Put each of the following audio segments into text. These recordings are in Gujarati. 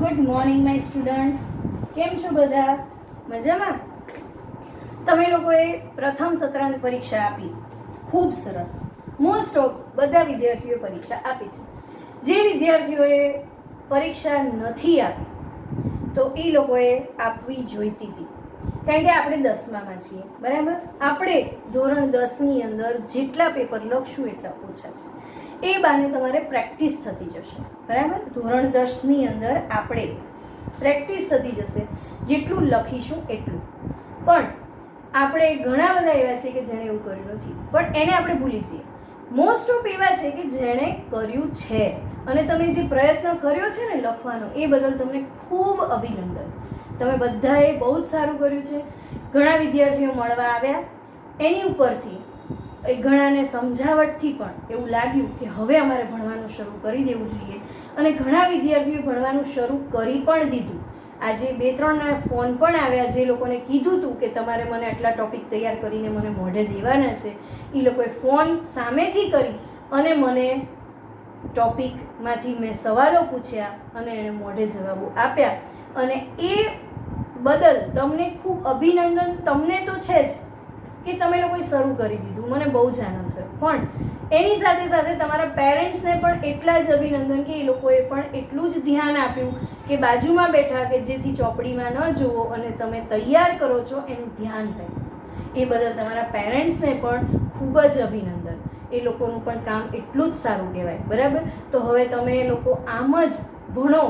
Good morning my students. કેમ છો બધા? મજામાં? તમે લોકોએ પ્રથમ સત્રાંત પરીક્ષા આપી, ખૂબ સરસ. મોસ્ટ ઓફ બધા વિદ્યાર્થીઓએ પરીક્ષા આપી છે. જે વિદ્યાર્થીઓએ પરીક્ષા નથી આપી તો એ લોકોએ આપવી જોઈતી હતી, કારણ કે આપણે 10મામાં છીએ, બરાબર? આપણે ધોરણ 10ની અંદર જેટલા પેપર લખશું એટલા ઓછા છે. એ બાને તમારે પ્રેક્ટિસ થતી જશે, બરાબર? ધોરણ 10ની અંદર આપણે પ્રેક્ટિસ થતી જશે, જેટલું લખીશું એટલું. પણ આપણે ઘણા બધા એવા છે કે જેણે એવું કર્યું નથી, પણ એને આપણે ભૂલી જઈએ. મોસ્ટ ઓફ એવા છે કે જેણે કર્યું છે, અને તમે જે પ્રયત્ન કર્યો છે ને લખવાનો, એ બદલ તમને ખૂબ અભિનંદન. તમે બધાએ બહુ જ સારું કર્યું છે. ઘણા વિદ્યાર્થીઓ મળવા આવ્યા, એની ઉપરથી ઘણાને સમજાવટથી પણ એવું લાગ્યું કે હવે અમારે ભણવાનું શરૂ કરી દેવું જોઈએ, અને ઘણા વિદ્યાર્થીઓએ ભણવાનું શરૂ કરી પણ દીધું. આજે 2-3 ફોન પણ આવ્યા જે લોકોને કીધું હતું કે તમારે મને આટલા ટોપિક તૈયાર કરીને મને મોઢે દેવાના છે. એ લોકોએ ફોન સામેથી કરી અને મને ટોપિકમાંથી મેં સવાલો પૂછ્યા અને એણે મોઢે જવાબો આપ્યા, અને એ બદલ તમને ખૂબ અભિનંદન. તમને તો છે જ કે તમે લોકોએ શરૂ કરી દીધું, મને બહુ જ આનંદ થયો. પણ એની સાથે સાથે તમારા પેરેન્ટ્સને પણ એટલા જ અભિનંદન કે એ લોકોએ પણ એટલું જ ધ્યાન આપ્યું કે બાજુમાં બેઠા કે જેથી ચોપડીમાં ન જુઓ અને તમે તૈયાર કરો છો એનું ધ્યાન રાખ્યું. એ બદલ તમારા પેરેન્ટ્સને પણ ખૂબ જ અભિનંદન. એ લોકોનું પણ કામ એટલું જ સારું કહેવાય, બરાબર? તો હવે તમે લોકો આમ જ ભણો,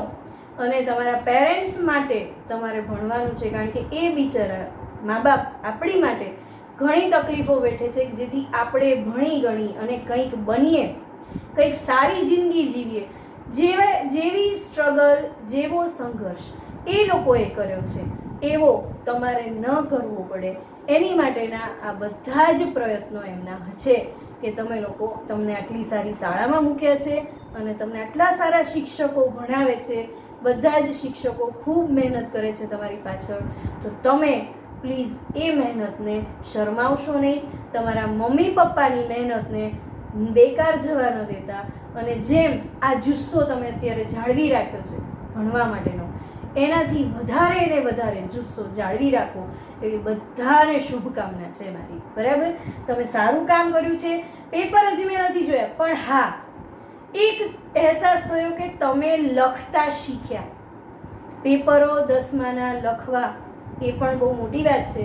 અને તમારા પેરેન્ટ્સ માટે તમારે ભણવાનું છે, કારણ કે એ બિચારા મા બાપ આપણી માટે ઘણી તકલીફો વેઠે છે, જેથી આપણે ભણી ગણી અને કંઈક બનીએ, કંઈક સારી જિંદગી જીવીએ. જેવી સ્ટ્રગલ, જેવો સંઘર્ષ એ લોકોએ કર્યો છે એવો તમારે ન કરવો પડે, એની માટેના આ બધા જ પ્રયત્નો એમના છે કે તમને આટલી સારી શાળામાં મૂક્યા છે અને તમને આટલા સારા શિક્ષકો ભણાવે છે. બધા જ શિક્ષકો ખૂબ મહેનત કરે છે તમારી પાછળ. તો તમે પ્લીઝ એ મહેનતને શરમાવશો નહીં, તમારા મમ્મી પપ્પાની મહેનતને બેકાર જવા ન દેતા, અને જેમ આ જુસ્સો તમે અત્યારે જાળવી રાખ્યો છે ભણવા માટેનો, એનાથી વધારે ને વધારે જુસ્સો જાળવી રાખો, એવી બધાને શુભકામના છે મારી, બરાબર? તમે સારું કામ કર્યું છે. પેપર હજી મેં નથી જોયા, પણ હા, એક અહેસાસ થયો કે તમે લખતા શીખ્યા. પેપરો 10માના લખવા એ પણ બહુ મોટી વાત છે.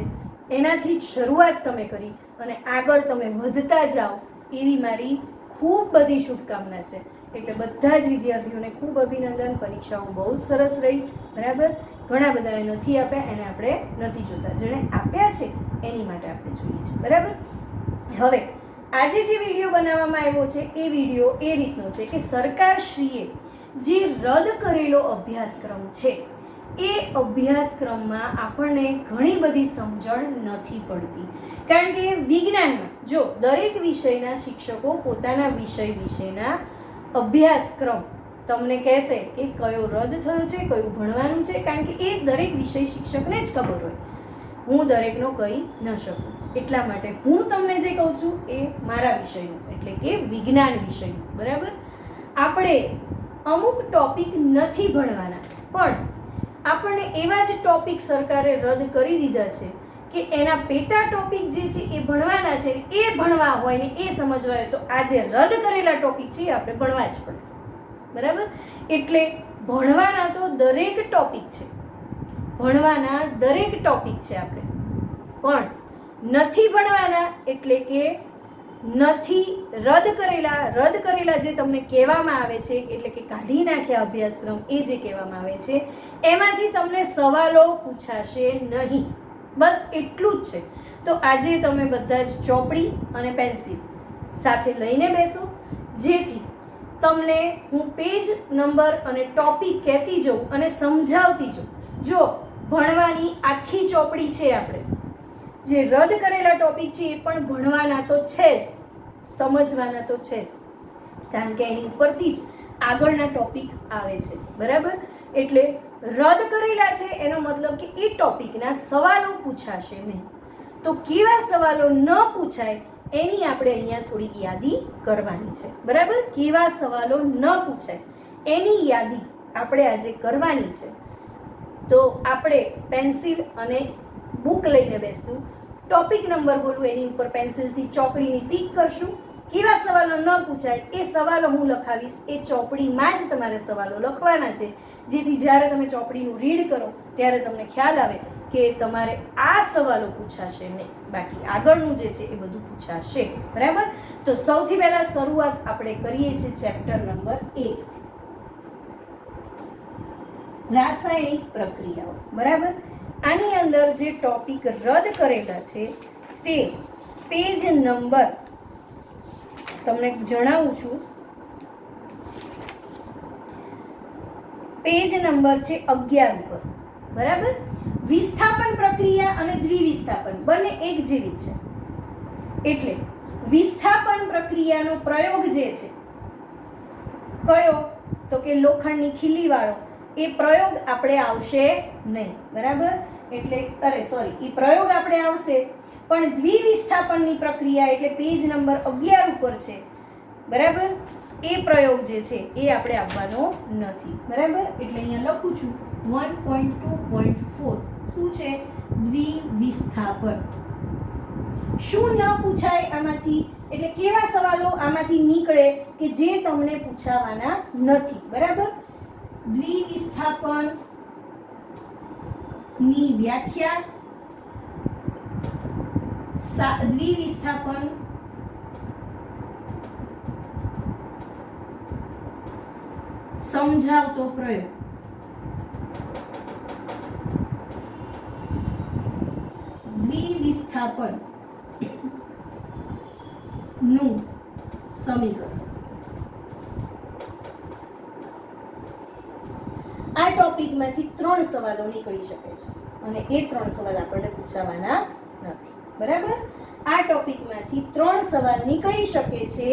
એનાથી જ શરૂઆત તમે કરી અને આગળ તમે વધતા જાઓ, એવી મારી ખૂબ બધી શુભકામના છે. એટલે બધા જ વિદ્યાર્થીઓને ખૂબ અભિનંદન. પરીક્ષાઓ બહુ જ સરસ રહી, બરાબર? ઘણા બધાએ નથી આપ્યા, એને આપણે નથી જોતા. જેણે આપ્યા છે એની માટે આપણે જોઈએ છીએ, બરાબર? હવે આજે જે વિડીયો બનાવવામાં આવ્યો છે એ વિડીયો એ રીતનો છે કે સરકારશ્રીએ જે રદ કરેલો અભ્યાસક્રમ છે, એ અભ્યાસક્રમમાં આપણને ઘણી બધી સમજણ નથી પડતી. કારણ કે વિજ્ઞાનમાં જો દરેક વિષયના શિક્ષકો પોતાના વિષય વિશેના અભ્યાસક્રમ તમને કહેશે કે કયો રદ થયો છે, કયું ભણવાનું છે, કારણ કે એ દરેક વિષય શિક્ષકને જ ખબર હોય. હું દરેકનો કહી ન શકું, એટલા માટે હું તમને જે કહું છું એ મારા વિષયનું, એટલે કે વિજ્ઞાન વિષયનું, બરાબર? આપણે અમુક ટોપિક નથી ભણવાના, પણ આપણને એવા જ ટોપિક સરકારે રદ કરી દીધા છે કે એના પેટા ટોપિક જે છે એ ભણવાના છે. એ ભણવા હોય ને એ સમજવા હોય તો આ જે રદ કરેલા ટોપિક છે એ આપણે ભણવા જ પડે, બરાબર? એટલે ભણવાના તો દરેક ટોપિક છે, ભણવાના દરેક ટોપિક છે આપણે, પણ નથી ભણવાના, એટલે કે નથી રદ કરેલા જે તમને કહેવામાં આવે છે, એટલે કે કાઢી નાખ્યા અભ્યાસક્રમ, એ જે કહેવામાં આવે છે એમાંથી તમને સવાલો પૂછાશે નહીં. બસ એટલું જ છે. તો આજે તમે બધા જ ચોપડી અને પેન્સિલ સાથે લઈને બેસો, જેથી તમને હું પેજ નંબર અને ટોપિક કહેતી જાઉં અને સમજાવતી જાઉં. જો ભણવાની આખી ચોપડી છે, આપણે જે રદ કરેલા ટોપિક છે એ પણ ભણવાના તો છે જ, સમજવાના તો છે જ, કારણ કે એની ઉપરથી જ આગળના ટોપિક આવે છે, બરાબર? એટલે રદ કરેલા છે એનો મતલબ કે એ ટોપિકના સવાલો પૂછાશે નહીં. તો કેવા સવાલો ન પૂછાય એની આપણે અહીંયા થોડી યાદી કરવાની છે, બરાબર? કેવા સવાલો ન પૂછાય એની યાદી આપણે આજે કરવાની છે. તો આપણે પેન્સિલ અને બુક લઈને બેસશું. ટોપિક નંબર બોલું એની ઉપર પેન્સિલથી ચોકડીની ટીક કરશું. કેવા સવાલો ન પૂછાય એ સવાલો હું લખાવીશ. એ ચોપડીમાં જ તમારે સવાલો લખવાના છે, જેથી જ્યારે તમે ચોપડીનું રીડ કરો ત્યારે તમને ખ્યાલ આવે કે તમારે આ સવાલો પૂછાશે નહીં, બાકી આગળનું જે છે એ બધું પૂછાશે. બરાબર? તો સૌથી પહેલા શરૂઆત આપણે કરીએ છીએ ચેપ્ટર નંબર 1, રાસાયણિક પ્રક્રિયાઓ. બરાબર? આની અંદર જે ટોપિક રદ કરેલા છે તે પેજ નંબર તમને જણાવું છું. પેજ નંબર છે 11 ઉપર. બરાબર? વિસ્થાપન પ્રક્રિયા અને દ્વિવિસ્થાપન બંને એક જેવી છે. એટલે વિસ્થાપન પ્રક્રિયાનો પ્રયોગ જે છે કયો, તો કે લોખંડની ખીલી વાળો, એ પ્રયોગ આપણે આવશે નહીં. બરાબર? એટલે એ પ્રયોગ આપણે આવશે, પણ દ્વિવિસ્થાપનની પ્રક્રિયા એટલે પેજ નંબર 11 ઉપર છે. બરાબર? એ પ્રયોગ જે છે એ આપણે આવવાનો નથી. બરાબર? એટલે અહીંયા લખું છું 1.2.4 શું છે? દ્વિવિસ્થાપન. શું ન પૂછાય આમાંથી, એટલે કેવા સવાલો આમાંથી નીકળે કે જે તમને પૂછાવાના નથી. બરાબર? દ્વિવિસ્થાપન ની વ્યાખ્યા, દ્વિવિસ્થાપન સમજાવતો પ્રયોગ. દ્વિવિસ્થાપન નું સમીકરણ. આ ટોપિકમાંથી 3 સવાલો નીકળી શકે છે અને એ 3 સવાલ આપણને પૂછાવાના નથી. બરાબર? આ ટોપિકમાંથી 3 સવાલ નીકળી શકે છે,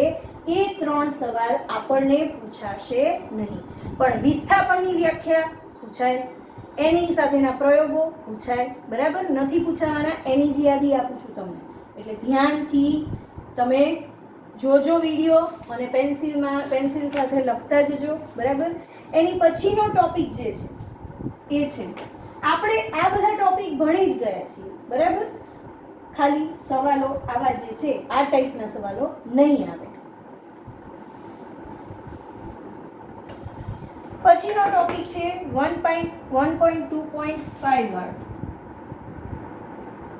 એ 3 સવાલ આપણને પૂછાશે નહીં. પણ વિસ્થાપનની વ્યાખ્યા પૂછાય, એની સાથેના પ્રયોગો પૂછાય. બરાબર? નથી પૂછાવાના એની જ યાદી આપું છું તમને, એટલે ધ્યાનથી તમે જોજો વિડીયો અને પેન્સિલ સાથે લખતા જજો. બરાબર? એની પછીનો ટોપિક જે છે એ છે, આપણે આ બધા ટોપિક ભણી જ ગયા છીએ. બરાબર? ખાલી સવાલો આવા જે છે આ ટાઈપના સવાલો નહીં આવે. પછીનો ટોપિક છે 1.2.5 વાળો,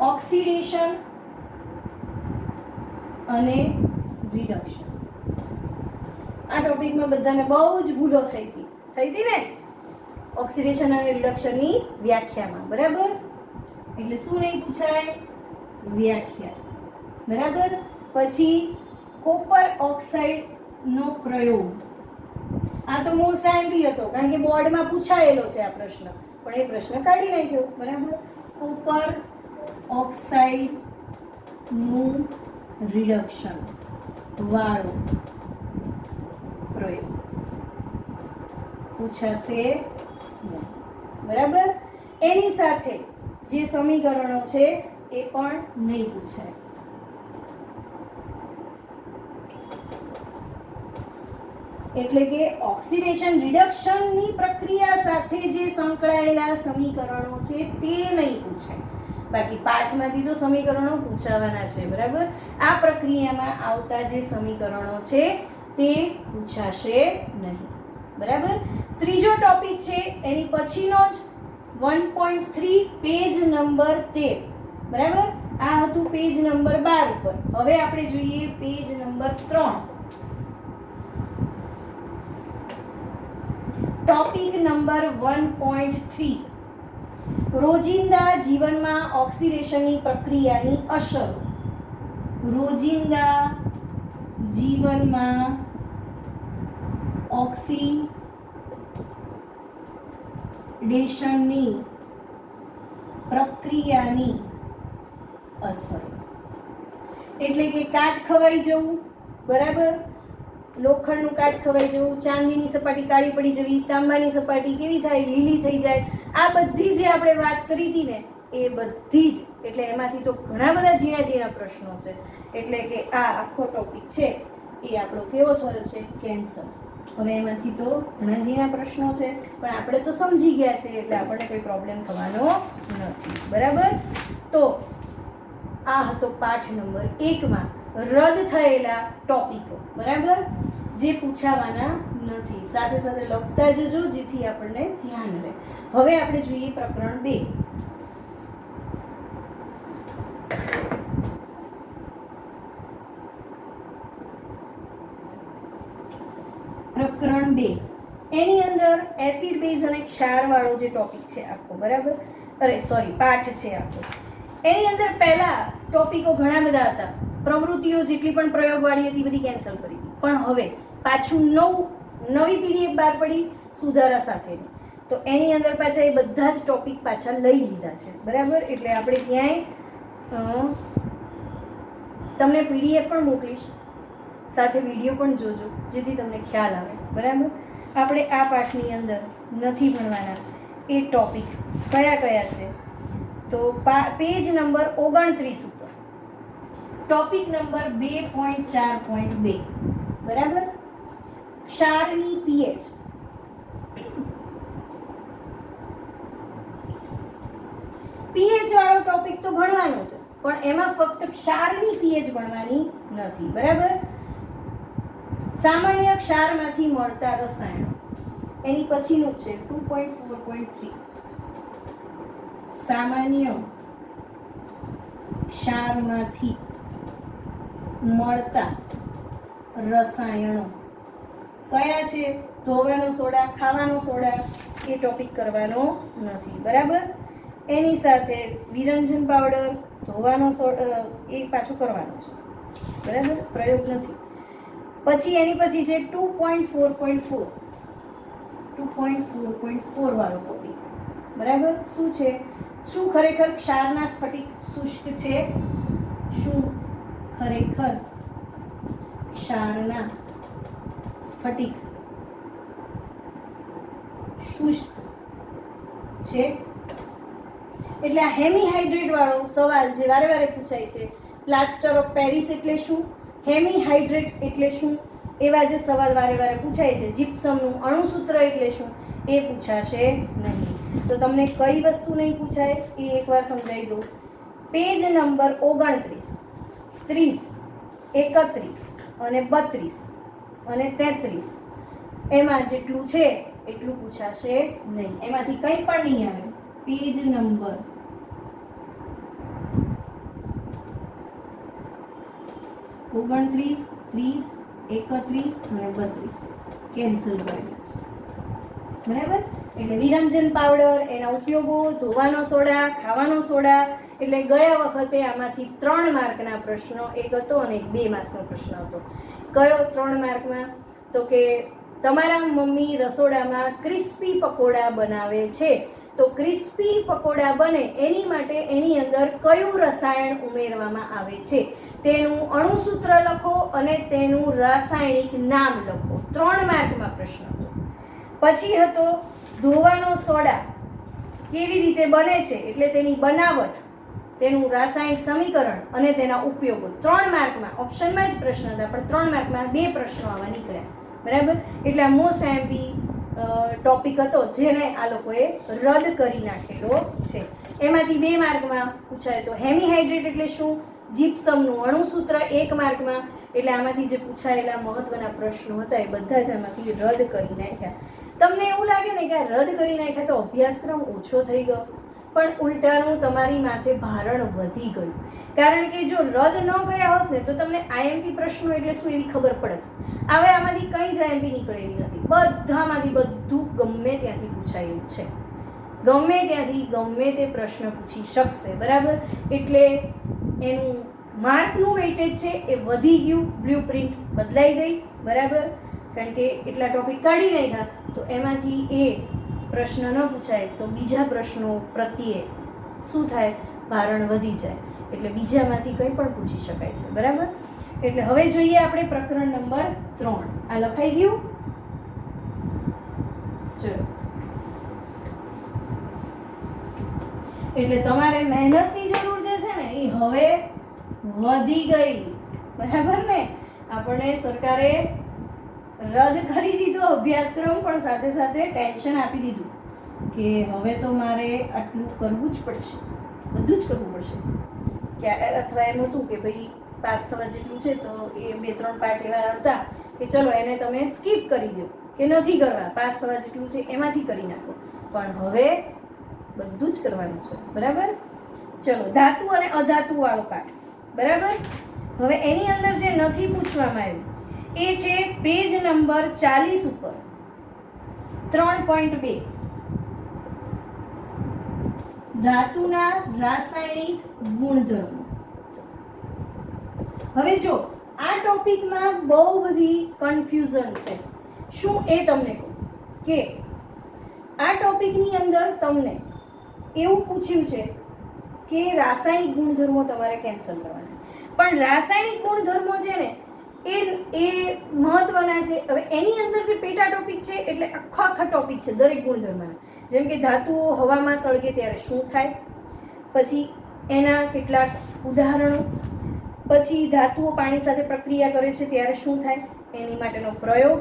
ઓક્સિડેશન અને રિડક્શન. આ ટોપિકમાં બધાને બહુ જ ભૂલો થઈ હતી ને, ઓક્સિડેશન અને રિડક્શનની વ્યાખ્યામાં. બરાબર? એટલે શું નહીં પૂછાય? વ્યાખ્યા. બરાબર? પછી કોપર ઓક્સાઇડનો પ્રયોગ. આ તો મોસ્ટ આઈએમપી હતો, કારણ કે બોર્ડમાં પૂછાયેલો છે આ પ્રશ્ન, પણ એ પ્રશ્ન કાઢી નાખ્યો. બરાબર? કોપર ઓક્સાઇડનું રિડક્શન વાળો પ્રયોગ પૂછાશે નહીં. બરાબર? એની સાથે જે સમીકરણો છે એ પણ નહીં પૂછાય. એટલે કે ઓક્સિડેશન રિડક્શનની પ્રક્રિયા સાથે જે સંકળાયેલા સમીકરણો છે તે નહીં પૂછાય. બાકી પાઠમાંથી તો સમીકરણો પૂછાવાના છે. બરાબર? આ પ્રક્રિયામાં આવતા જે સમીકરણો છે તે પૂછાશે નહીં. બરાબર? ત્રીજો ટોપિક છે એની પછીનો જ 1.3 પેજ નંબર 13. બરાબર? આ હતું પેજ નંબર 12 ઉપર. હવે આપણે જોઈએ પેજ નંબર 3, ટોપિક નંબર 1.3, રોજિંદા જીવનમાં ઓક્સિડેશનની પ્રક્રિયાની અસરો. રોજિંદા જીવનમાં ઓક્સિડેશનની પ્રક્રિયાની અસર. એટલે કે કાટ ખવાઈ જવું. બરાબર? લોખંડનું કાટ ખવાઈ જવું, ચાંદીની સપાટી કાળી પડી જવી, તાંબાની સપાટી કેવી થાય? લીલી થઈ જાય. આ બધી જે આપણે વાત કરી હતી ને એ બધી જ, એટલે એમાંથી તો ઘણા બધા ઝીણા પ્રશ્નો છે. એટલે કે આ આખો ટોપિક છે એ આપણો કેવો થયો છે? કેન્સર. હવે એમાંથી તો ઘણા જીના પ્રશ્નો છે, પણ આપણે તો સમજી ગયા છે એટલે આપણને કોઈ પ્રોબ્લેમ થવાનો નથી. બરાબર? તો આ હતો પાઠ નંબર 1માં રદ થયેલા ટોપિકો. બરાબર? જે પૂછાવાના નથી. સાથે સાથે લખતા જજો જેથી આપણને ધ્યાન રહે. હવે આપણે જોઈએ પ્રકરણ 2. પ્રકરણ 2 એની અંદર એસિડ બેઝ અને ક્ષાર વાળો જે ટોપિક છે આખો. બરાબર? પાઠ છે આખો. એની અંદર પહેલા ટોપિકો ઘણા બધા હતા. પ્રવૃત્તિઓ જેટલી પણ પ્રયોગવાળી હતી બધી કેન્સલ કરી દીધી. પણ હવે પાછું નવી પીડીએફ બહાર પડી સુધારા સાથેની. તો એની અંદર પાછા એ બધા જ ટોપિક પાછા લઈ લીધા છે. બરાબર? એટલે આપણે ક્યાંય તમને પીડીએફ પણ મોકલીશ, સાથે વિડીયો પણ જોજો જેથી તમને ખ્યાલ આવે. બરાબર? આપણે આ પાઠની અંદર નથી ભણવાના એ ટોપિક કયા કયા છે તો પેજ નંબર 29 ઉપર ટોપિક નંબર 2.4.2. બરાબર? ક્ષારની પીએચ. પીએચ વાળો ટોપિક તો ભણવાનો છે, પણ એમાં ફક્ત ક્ષારની પીએચ ભણવાની નથી. બરાબર? સામાન્ય ક્ષારમાંથી મળતા રસાયણો એની પછીનું છે 2.4.3. સામાન્ય ક્ષારમાંથી મળતા રસાયણો કયા છે? ધોવાનો સોડા, ખાવાનો સોડા, એ ટોપિક કરવાનો નથી. બરાબર? એની સાથે વિરંજન પાવડર, ધોવાનો સોડા એ પાછું કરવાનું છે. બરાબર? પ્રયોગ નથી. પછી એની પછી છે 2.4.4. 2.4.4 વાળો ટોપિક. બરાબર? શું છે? શું ખરેખર ક્ષારના સ્ફટિક શુષ્ક છે? શું ખરેખર ક્ષારના સ્ફટિક શુષ્ક છે? એટલે આ હેમીહાઇડ્રેટ વાળો સવાલ જે વારે વારે પૂછાય છે, પ્લાસ્ટર ઓફ પેરિસ એટલે શું, હેમીહાઇડ્રેટ એટલે શું, એવા જે સવાલ વારે વારે પૂછાય છે, જીપ્સમનું અણુસૂત્ર એટલે શું, એ પૂછાશે નહીં. તો તમને કઈ વસ્તુ નહીં પૂછાય એ એકવાર સમજાવી દઉં. પેજ નંબર 29, 30, 31 અને 32 અને 33 એમાં જેટલું છે એટલું પૂછાશે નહીં. એમાંથી કંઈ પણ નહીં આવે. પેજ નંબર 29, 30, 31 અને 32 કેન્સલ કરેલા છે. બરાબર? એટલે વિરંજન પાવડર, એના ઉપયોગો, ધોવાનો સોડા, ખાવાનો સોડા, એટલે ગયા વખતે આમાંથી 3 માર્કના પ્રશ્નો, એક હતો અને એક 2 માર્કનો પ્રશ્ન હતો. કયો 3 માર્કમાં? તો કે તમારા મમ્મી રસોડામાં ક્રિસ્પી પકોડા બનાવે છે, તો ક્રિસ્પી પકોડા બને એની માટે એની અંદર કયું રસાયણ ઉમેરવામાં આવે છે તેનું અણુસૂત્ર લખો અને તેનું રાસાયણિક નામ લખો. 3 માર્કમાં પ્રશ્ન હતો. પછી હતો ધોવાનો સોડા કેવી રીતે બને છે, એટલે તેની બનાવટ, તેનું રાસાયણિક સમીકરણ અને તેના ઉપયોગો. 3 માર્કમાં ઓપ્શનમાં જ પ્રશ્ન હતા, પણ 3 માર્કમાં 2 પ્રશ્નો આવા નીકળ્યા. બરાબર? એટલે આ મોસ્ટ એમપી ટોપિક હતો જેને આ લોકોએ રદ કરી નાખેલો છે. એમાંથી 2 માર્કમાં પૂછાય તો હેમીહાઇડ્રેટ એટલે શું, જીપ્સમનું અણુસૂત્ર 1 માર્કમાં. એટલે આમાંથી જે પૂછાયેલા મહત્વના પ્રશ્નો હતા એ બધા જ આમાંથી રદ કરી નાખ્યા. તમને એવું લાગે ને કે આ રદ કરી નાખ્યા તો અભ્યાસક્રમ ઓછો થઈ ગયો, પણ ઉલટાનું તમારી માથે ભારણ વધી ગયું. કારણ કે જો રદ ન કર્યા હોત ને તો તમને આઈએમપી પ્રશ્નો એટલે શું એવી ખબર પડત. હવે આમાંથી કંઈ જ આઈએમપી નીકળે એવી નથી. બધામાંથી બધું ગમે ત્યાંથી પૂછાયેલું છે. ગમે ત્યાંથી ગમે તે પ્રશ્ન પૂછી શકશે. બરાબર? એટલે એનું માર્કનું વેઇટેજ છે એ વધી ગયું, બ્લુપ્રિન્ટ બદલાઈ ગઈ. બરાબર? કારણ કે એટલા ટોપિક કાઢી નાખ્યા તો એમાંથી એ પ્રશ્ન ન પૂછાય તો બીજા પ્રશ્નો પ્રત્યે શું થાય, ભારણ વધી જાય. એટલે બીજામાંથી કંઈ પણ પૂછી શકાય છે. બરાબર? એટલે હવે જોઈએ આપણે પ્રકરણ નંબર 3. આ લખાઈ ગયું? ચલો, એટલે તમારે મહેનતની જરૂર જે છે ને એ હવે વધી ગઈ. બરાબર ને? આપણને સરકારે રદ કરી દીધો અભ્યાસક્રમ, પણ સાથે સાથે ટેન્શન આપી દીધું કે હવે તો મારે આટલું કરવું જ પડશે, બધું જ કરવું પડશે. અથવા એમ હતું કે ભાઈ પાસ થવા જેટલું છે તો એ 2-3 પાઠ એવા હતા કે ચલો એને તમે સ્કીપ કરી દો, કે નથી કરવા, પાસ થવા જેટલું છે એમાંથી કરી નાખો. પણ હવે બધું જ કરવાનું છે, બરાબર. ચલો, ધાતુ અને અધાતુ વાળો પાઠ, બરાબર. હવે એની અંદર જે નથી પૂછવામાં આવ્યું એ છે પેજ નંબર 40 ઉપર 3.2 ધાતુના રાસાયણિક ગુણધર્મો. હવે જો આ ટોપિકમાં બહુ બધી કન્ફ્યુઝન છે. શું એ તમને કહું કે આ ટોપિકની અંદર તમને એવું પૂછ્યું છે કે રાસાયણિક ગુણધર્મો તમારે કેન્સલ કરવાના, પણ રાસાયણિક ગુણધર્મો છે ને એ મહત્વના છે. હવે એની અંદર જે પેટા ટોપિક છે એટલે આખા ટોપિક છે દરેક ગુણધર્મના. જેમ કે ધાતુઓ હવામાં સળગે ત્યારે શું થાય, પછી એના કેટલાક ઉદાહરણો, પછી ધાતુઓ પાણી સાથે પ્રક્રિયા કરે છે ત્યારે શું થાય એની માટેનો પ્રયોગ,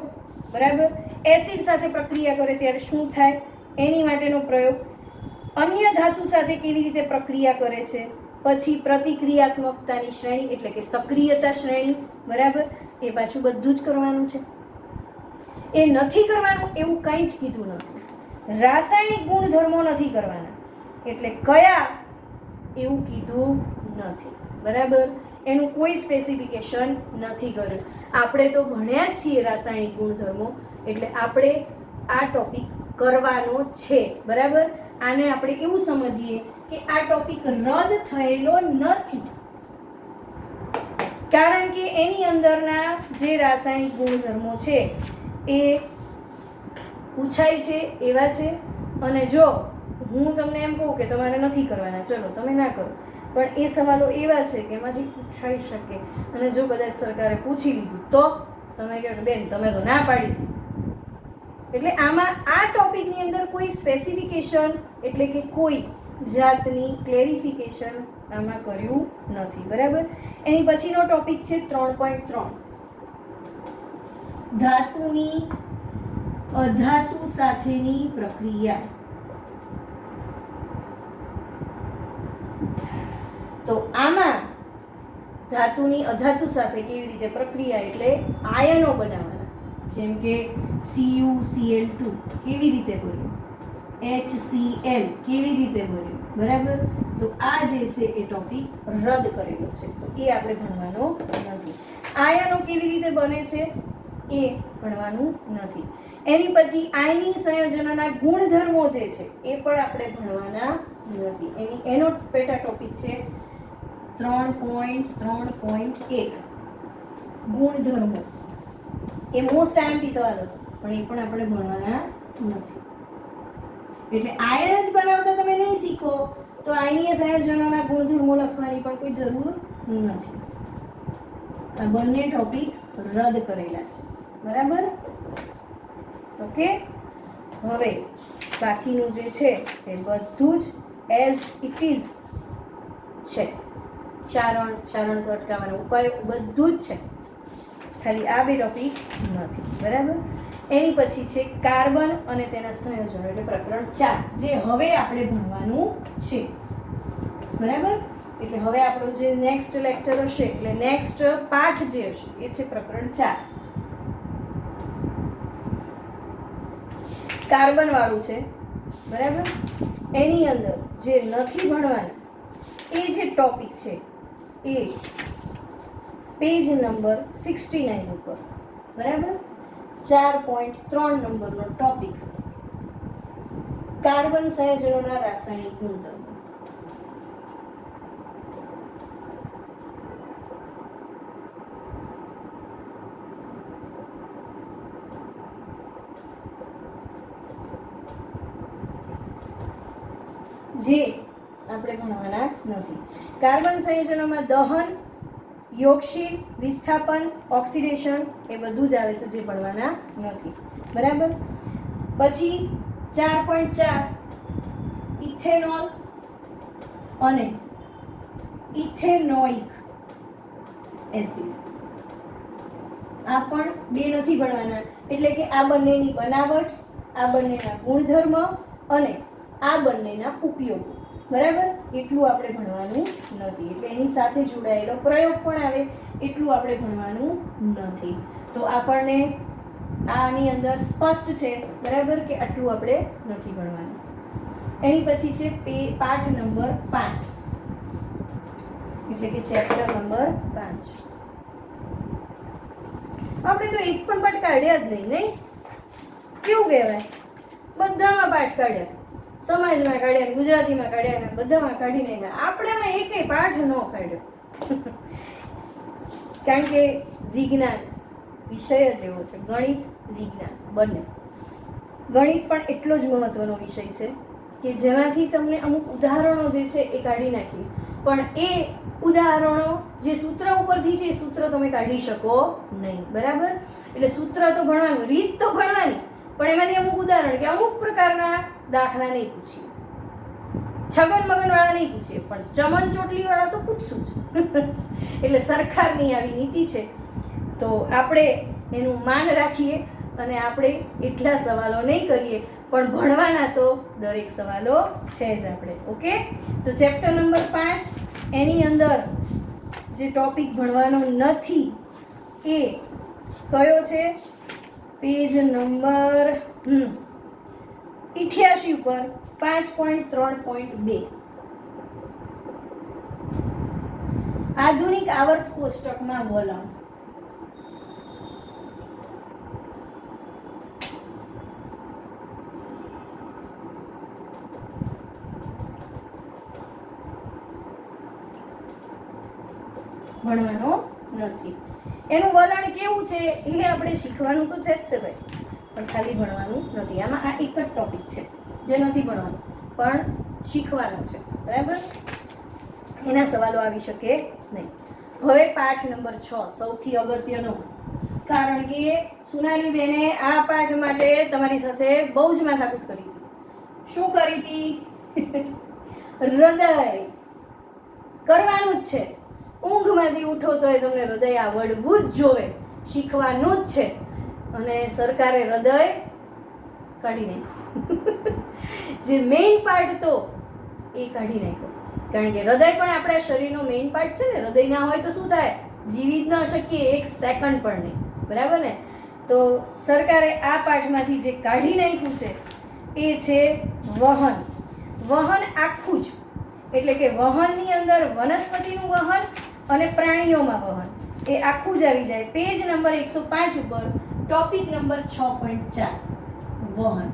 બરાબર. એસિડ સાથે પ્રક્રિયા કરે ત્યારે શું થાય એની માટેનો પ્રયોગ, અન્ય ધાતુ સાથે કેવી રીતે પ્રક્રિયા કરે છે, પછી પ્રતિક્રિયાત્મકતાની શ્રેણી એટલે કે સક્રિયતા શ્રેણી, બરાબર. એ પાછું બધું જ કરવાનું છે. એ નથી કરવાનું એવું કંઈ જ કીધું નથી. રાસાયણિક ગુણધર્મો નથી કરવાના એટલે કયા એવું કીધું નથી, બરાબર. એનું કોઈ સ્પેસિફિકેશન નથી કર્યું. આપણે તો ભણ્યા જ છીએ રાસાયણિક ગુણધર્મો, એટલે આપણે આ ટોપિક કરવાનો છે, બરાબર. આને આપણે એવું સમજીએ કે આ ટોપિક રદ થયેલો નથી, કારણ કે એની અંદરના જે રાસાયણિક ગુણધર્મો છે એ પૂછાય છે એવા છે. અને જો હું તમને એમ કહું કે તમારે નથી કરવાના, ચલો તમે ના કરો, પણ એ સવાલો એવા છે કે એમાંથી પૂછાઈ શકે. અને જો કદાચ સરકારે પૂછી લીધું તો તમે કહો કે બેન તમે તો ના પાડી હતી. એટલે આમાં આ ટોપિકની અંદર કોઈ સ્પેસિફિકેશન એટલે કે કોઈ જાતની ક્લેરિફિકેશન આમાં કર્યું નથી, બરાબર. એની પછીનો ટોપિક છે 3.3 ધાતુની અધાતુ સાથેની પ્રક્રિયા. તો આમાં ધાતુની અધાતુ સાથે કેવી રીતે પ્રક્રિયા એટલે આયનો બનાવવાના, જેમ કે CuCl2 કેવી રીતે બન્યું, HCl કેવી રીતે બન્યું, બરાબર. તો આ જે છે એ ટોપિક રદ કરેલો છે, તો એ આપણે ભણવાનો નથી. આયનો કેવી રીતે બને છે એ ભણવાનું નથી. એની પછી આયની સંયોજનોના ગુણધર્મો જે છે એ પણ આપણે ભણવાના નથી. એનો પેટા ટોપિક છે 3.3.1 ગુણધર્મો. એ મોસ્ટ આઈએમપી સવાલ હતો, પણ એ પણ આપણે ભણવાના નથી. એટલે આયન જ બનાવતા તમે નહીં શીખો તો આયનીય સંયોજનોના ગુણધર્મો લખવાની પણ કોઈ જરૂર નથી. આ બંને ટોપિક રદ કરેલા છે, બરાબર. ઓકે. હવે બાકીનું જે છે એ બધું જ એઝ ઇટ ઇઝ છે. ચારણથી અટકાવવાનો ઉપાય બધું જ છે, ખાલી આ બે ટોપિક નથી, બરાબર. એની પછી છે કાર્બન અને તેના સંયોજનો એટલે પ્રકરણ 4, જે હવે આપણે ભણવાનું છે, બરાબર. એટલે હવે આપણું જે નેક્સ્ટ લેક્ચર હશે એટલે નેક્સ્ટ પાઠ જે હશે એ છે પ્રકરણ 4. કાર્બન વાળું છે, બરાબર. એની અંદર જે નથી ભણવાના એ જે ટોપિક છે એ પેજ નંબર 69 ઉપર, બરાબર. 4.3 નંબરનો ટોપિક કાર્બન સંયોજનોના રાસાયણિક ગુણધર્મો. જે આપણે ભણવાના નથી. કાર્બન સંયોજનોમાં દહન, યોગશીલ, વિસ્થાપન, ઓક્સિડેશન એ બધું જ આવે છે, જે ભણવાના નથી, બરાબર. પછી 4.4 ઇથેનોલ અને ઇથેનોઇક એસિડ. આ પણ બે નથી ભણવાના. એટલે કે આ બંનેની બનાવટ, આ બંનેના ગુણધર્મ અને આ બંનેના ઉપયોગો, બરાબર, એટલું આપણે ભણવાનું નથી. એટલે એની સાથે જોડાયેલો પ્રયોગ પણ આવે એટલું આપણે ભણવાનું નથી. તો આપણને આની અંદર સ્પષ્ટ છે, બરાબર, કે આટલું આપણે નથી ભણવાનું. એની પછી છે પાઠ નંબર 5, એટલે કે ચેપ્ટર નંબર 5. આપણે તો એક પણ પાઠ કાઢ્યા જ નહીં. કેવું કહેવાય, બધામાં પાઠ કાઢ્યા, સમાજમાં કાઢ્યા, ગુજરાતીમાં કાઢ્યા, બધામાં કાઢી નાખ્યા. આપણેમાં એકેય પાઠ ન કાઢ્યો. કારણ કે વિજ્ઞાન વિષય જ એવો છે, ગણિત વિજ્ઞાન બંને. ગણિત પણ એટલો જ મહત્વનો વિષય છે કે જેમાંથી તમને અમુક ઉદાહરણો જે છે એ કાઢી નાખીએ, પણ એ ઉદાહરણો જે સૂત્ર ઉપરથી છે એ સૂત્ર તમે કાઢી શકો નહીં, બરાબર. એટલે સૂત્ર તો ભણવાનું, રીત તો ભણવાની, પણ એમાંથી અમુક ઉદાહરણ કે અમુક પ્રકારના દાખલા નહીં પૂછીએ, છગન મગન વાળા નહીં પૂછીએ, પણ ચમન ચોટલી વાળા તો પૂછશું જ. એટલે સરકારની આવી નીતિ છે, તો આપણે એનું માન રાખીએ અને આપણે એટલા સવાલો નહીં કરીએ, પણ ભણવાના તો દરેક સવાલો છે જ આપણે. ઓકે, તો ચેપ્ટર નંબર 5 એની અંદર જે ટોપિક ભણવાનો નથી એ કયો છે? પેજ નંબર 88 ઉપર 5.3.2 આધુનિક આવર્ત કોષ્ટકમાં વલણ. ભણવાનો નથી. એનું વલણ કેવું છે એ આપણે શીખવાનું તો છે જ તે ભાઈ, પણ ખાલી ભણવાનું નથી. આમાં આ એક જ ટોપિક છે જે નથી ભણવાનું પણ શીખવાનું છે, બરાબર. એના સવાલો આવી શકે નહીં. હવે પાઠ નંબર 6 સૌથી અગત્યનો, કારણ કે સોનાલી બેને આ પાઠ માટે તમારી સાથે બહુ જ માથાકૂટ કરી હતી. શું કરી હતી? હૃદય કરવાનું જ છે. ઊંઘમાંથી ઉઠો તો એ તમને હૃદય આવડવું જ જોવે, શીખવાનું જ છે. અને સરકારે હૃદય કાઢી નાખ્યું. જે મેઇન પાર્ટ તો એ કાઢી નાખ્યો, કારણ કે હૃદય પણ આપણા શરીરનો મેઇન પાર્ટ છે ને. હૃદય ના હોય તો શું થાય? જીવી જ ન શકીએ એક સેકન્ડ પણ નહીં, બરાબર ને. તો સરકારે આ પાઠમાંથી જે કાઢી નાખ્યું છે એ છે વહન. વહન આખું જ, એટલે કે વહનની અંદર વનસ્પતિનું વહન અને પ્રાણીઓમાં વહન એ આખું જ આવી જાય. પેજ નંબર 105 ઉપર ટોપિક નંબર 6.4 વહન.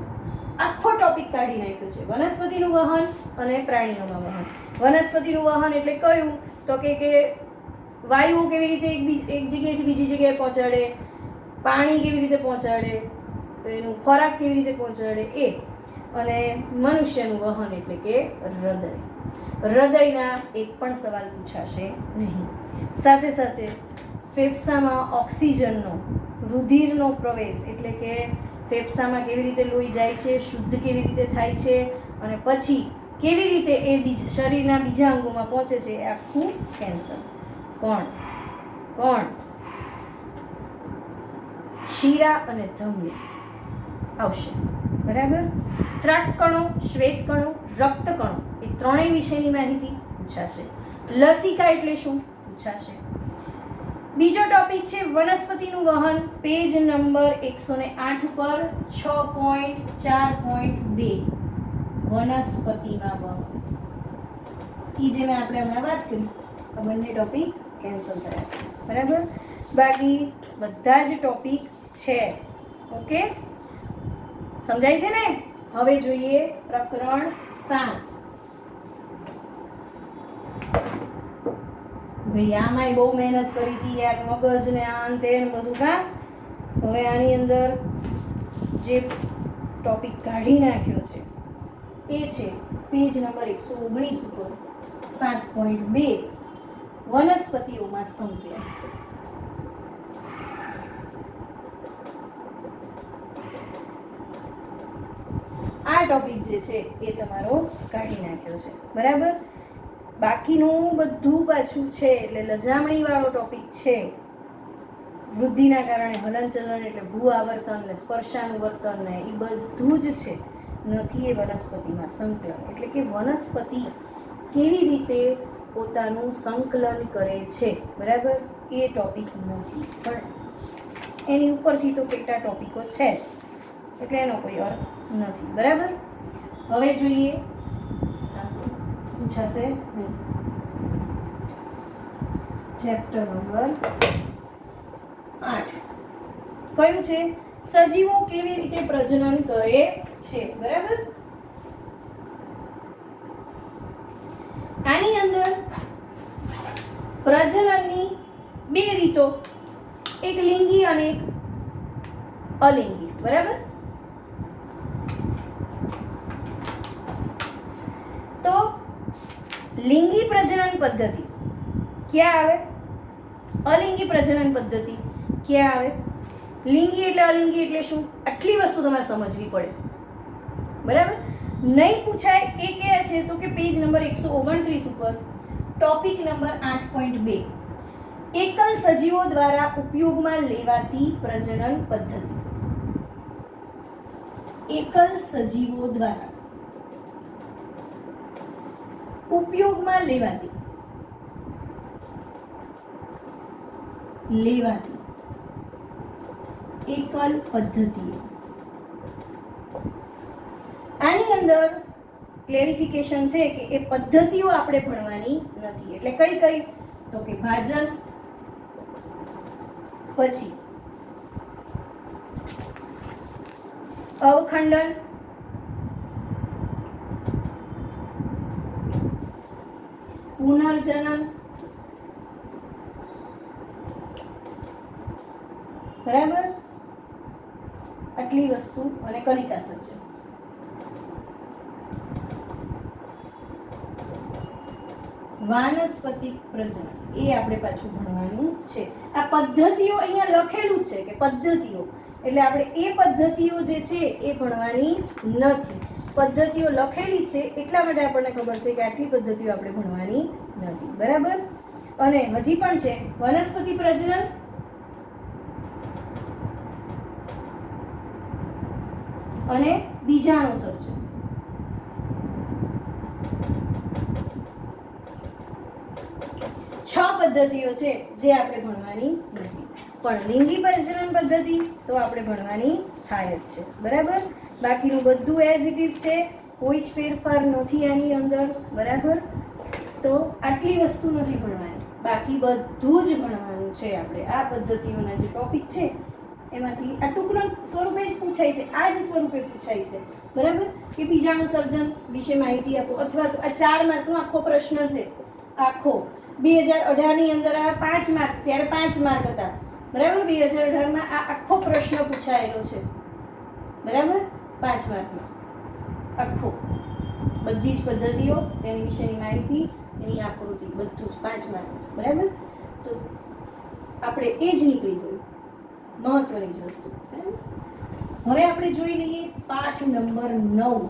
આખો ટોપિક કાઢી નાખ્યો છે, વનસ્પતિનું વહન અને પ્રાણીઓમાં વહન. વનસ્પતિનું વહન એટલે કયું? તો કે વાયુઓ કેવી રીતે એક જગ્યાએથી બીજી જગ્યાએ પહોંચાડે, પાણી કેવી રીતે પહોંચાડે, તો એનું ખોરાક કેવી રીતે પહોંચાડે એ. અને મનુષ્યનું વહન એટલે કે હૃદય. હૃદયના એક પણ સવાલ પૂછાશે નહીં. સાથે સાથે ફેફસામાં ઓક્સિજનનો, રુધિરનો પ્રવેશ, એટલે કે ફેફસામાં કેવી રીતે લોહી જાય છે, શુદ્ધ કેવી રીતે થાય છે, અને પછી કેવી રીતે એ શરીરના બીજા અંગોમાં પહોંચે છે, એ આખું કેન્સર. પણ શીરા અને ધમની આવશે, બરાબર. ત્રાકકણો, શ્વેતકણો, રક્તકણો એ ત્રણેય વિશેની માહિતી પૂછાશે. લસિકા એટલે શું પૂછાશે. બીજો ટોપિક છે વનસ્પતિનું વહન, પેજ નંબર 108 ઉપર 6.4.2 વનસ્પતિમાં વહન. એ જે મેં આપણે હમણાં વાત કરી, આ બંને ટોપિક કેન્સલ થયા છે, બરાબર. બાકી બધા જ ટોપિક છે. ઓકે, સમજાય છે ને? હવે જોઈએ પ્રકરણ 7. ભાઈ આમાંય બહુ મહેનત કરી હતી યાર, મગજ ને આ તે બધું. કા હવે આની અંદર જે ટોપિક કાઢી નાખ્યો છે એ છે પેજ નંબર 119 ઉપર 7.2 વનસ્પતિઓમાં સંક્રિયા. આ ટોપિક જે છે એ તમારો કાઢી નાખ્યો છે, બરાબર. બાકીનું બધું પાછું છે, એટલે લજામણી વાળો ટોપિક છે. વૃદ્ધિના કારણે હલનચલન એટલે ભૂ આવર્તન ને સ્પર્શાનુવર્તન ને એ બધું જ છે, નથી એ વનસ્પતિમાં સંકલન. એટલે કે વનસ્પતિ કેવી રીતે પોતાનું સંકલન કરે છે, બરાબર, એ ટોપિક નથી, પણ એની ઉપરથી તો કેટલા ટોપિકો છે જ, એટલે એનો કોઈ અર્થ નથી, બરાબર. હવે જોઈએ, પૂછાશે ચેપ્ટર નંબર 8 કયું છે? સજીવો કેવી રીતે પ્રજનન કરે છે, બરાબર. આની અંદર પ્રજનનની બે રીતો, એક લિંગી અને એક અલિંગી, બરાબર. તો લિંગી પ્રજનન પદ્ધતિ ક્યાં આવે? અલિંગી પ્રજનન પદ્ધતિ ક્યાં આવે? લિંગી એટલે અલિંગી એટલે શું? આટલી વસ્તુ તમારે સમજવી પડે, બરાબર. નહીં પૂછાય એ કયા છે તો કે પેજ નંબર 129 ઉપર ટોપિક નંબર 8.2 એકલ સજીવો દ્વારા ઉપયોગમાં લેવાતી પ્રજનન પદ્ધતિ. એકલ સજીવો દ્વારા ઉપયોગમાં લેવાતી એકલ પદ્ધતિઓ. આની અંદર ક્લેરિફિકેશન છે કે એ પદ્ધતિઓ આપણે ભણવાની નથી. એટલે કઈ કઈ? તો કે ભાજન, પછી અવખંડન, પુનર્જનન, બરાબર, આટલી વસ્તુ, અને કલિકા સર્જન. વાનસ્પતિક પ્રજનન એ આપણે પાછું ભણવાનું છે. આ પદ્ધતિઓ અહીંયા લખેલું છે કે પદ્ધતિઓ, એટલે આપણે એ પદ્ધતિઓ જે છે એ ભણવાની નથી. પદ્ધતિઓ લખેલી છે એટલા માટે આપણને ખબર છે કે આટલી પદ્ધતિઓ આપણે ભણવાની નથી, બરાબર. અને હજી પણ છે વનસ્પતિ પ્રજનન, અને બીજાણુ સર્જન. છ પદ્ધતિઓ છે જે આપણે ભણવાની નથી, પણ લિંગી પ્રજનન પદ્ધતિ તો આપણે ભણવાની થાય જ છે, બરાબર. બાકીનું બધું એઝ ઇટ ઇઝ છે, કોઈ જ ફેરફાર નથી આની અંદર, બરાબર. તો આટલી વસ્તુ નથી ભણવાની, બાકી બધું જ ભણવાનું છે આપણે. આ પદ્ધતિઓના જે ટોપિક છે એમાંથી આ ટૂંકના સ્વરૂપે જ પૂછાય છે, આ જ સ્વરૂપે પૂછાય છે, બરાબર. કે બીજાણુ સર્જન વિશે માહિતી આપો, અથવા તો આ 4 માર્કનો આખો પ્રશ્ન છે, આખો 2018 ની અંદર આ 5 માર્ક, ત્યારે 5 માર્ક હતા, બરાબર. 2018 માં આ આખો પ્રશ્ન પૂછાયેલો છે, બરાબર. 5 માર્કમાં આખો, બધી જ પદ્ધતિઓ, તેની વિશેની માહિતી, એની આકૃતિ, બધું જ 5 માર્ક, બરાબર. તો આપણે એ જ નીકળી ગયું, મહત્વની જ વસ્તુ. હવે આપણે જોઈ લઈએ પાઠ નંબર 9.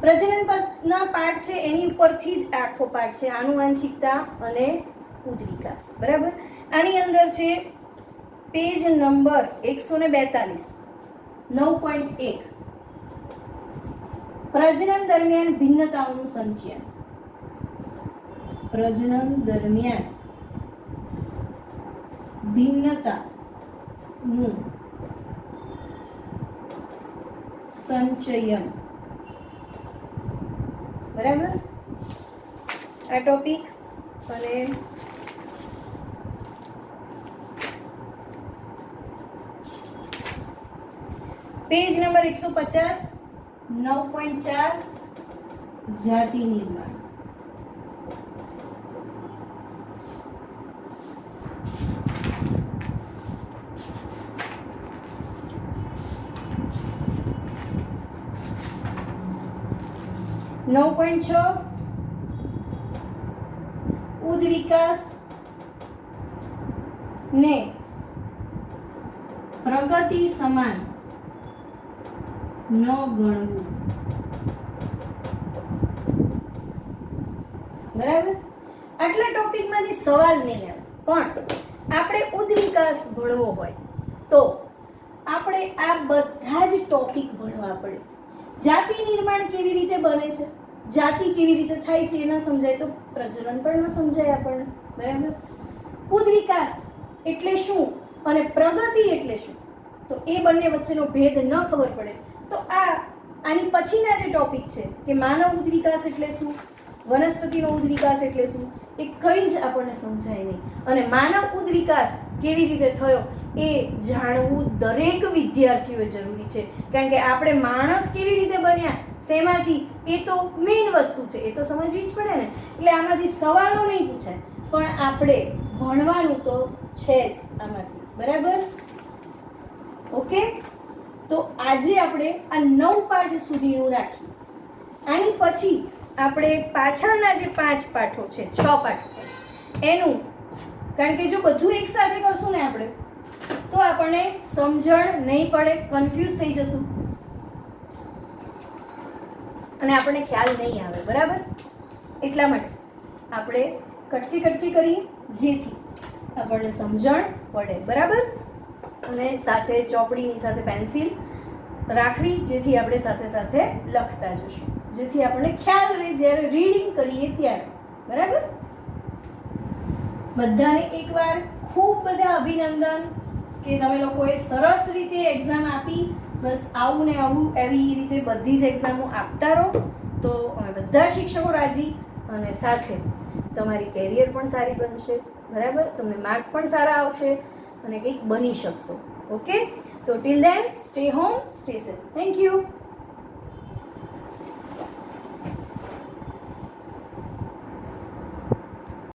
પ્રજનનના પાઠ છે એની ઉપરથી જ આખો પાઠ છે, આનુવાંશિકતા અને ઉદ્વિકાસ, બરાબર. આની અંદર છે પેજ નંબર 142 9.1 પ્રજનન દરમિયાન ભિન્નતાઓનું સંચયન. પ્રજનન દરમિયાન ભિન્નતાનું સંચયન, બરાબર. આ ટોપિક અને પેજ નંબર 150 9.4 જાતિ નિર્માણ. નવ પોઈન્ટ 6 ઉદ્વિકાસ ને પ્રગતિ સમાન ન ગણવું, બરાબર. આટલા ટોપિકમાંથી સવાલ નહીં આવે, પણ આપણે ઉદ્વિકાસ ભણવો હોય તો આપણે આ બધા જ ટોપિક ભણવા પડે. જાતિ નિર્માણ કેવી રીતે બને છે, જાતિ કેવી રીતે થાય છે એ ન સમજાય તો પ્રજનન પણ ન સમજાય આપણને, બરાબર. ઉદ્વિકાસ એટલે શું અને પ્રગતિ એટલે શું, તો એ બંને વચ્ચેનો ભેદ ન ખબર પડે તો આની પછીના જે ટોપિક છે કે માનવ ઉદ્વિકાસ એટલે શું, વનસ્પતિનો ઉદ્વિકાસ એટલે શું, એ કંઈ જ આપણને સમજાય નહીં. અને માનવ ઉદ્વિકાસ કેવી રીતે થયો એ જાણવું દરેક વિદ્યાર્થીઓએ જરૂરી છે, કારણ કે આપણે માણસ કેવી રીતે બન્યા શેમાંથી એ તો મેઇન વસ્તુ છે, એ તો સમજવી જ પડે ને. એટલે આમાંથી સવાલો નહીં પૂછાય, પણ આપણે ભણવાનું તો છે જ આમાંથી, બરાબર. ઓકે, તો આજે આપણે આ 9 પાઠ સુધીનું રાખીએ. આની પછી આપણે પાછળના જે 5 પાઠો છે, 6 પાઠો એનું, કારણ કે જો બધું એકસાથે કરશું ને આપણે તો આપણને સમજણ નહીં પડે, કન્ફ્યુઝ થઈ જશું અને આપણને ખ્યાલ નહીં આવે, બરાબર. એટલા માટે આપણે કટકી કટકી કરીએ જેથી આપણને સમજણ પડે, બરાબર. અને સાથે ચોપડીની સાથે પેન્સિલ રાખવી જેથી આપણે સાથે સાથે લખતા જશું, જેથી આપણને ખ્યાલ રહે જ્યારે રીડિંગ કરીએ ત્યારે, બરાબર. બધાને એકવાર ખૂબ બધા અભિનંદન કે તમે લોકોએ સરસ રીતે એક્ઝામ આપી. બસ આવું ને આવું એવી રીતે બધી જ એક્ઝામો આપતા રહો તો અમે બધા શિક્ષકો રાજી, અને સાથે તમારી કેરિયર પણ સારી બનશે, બરાબર. તમને માર્ક પણ સારા આવશે અને કંઈક બની શકશો. ઓકે, તો till then stay home, stay safe. Thank you.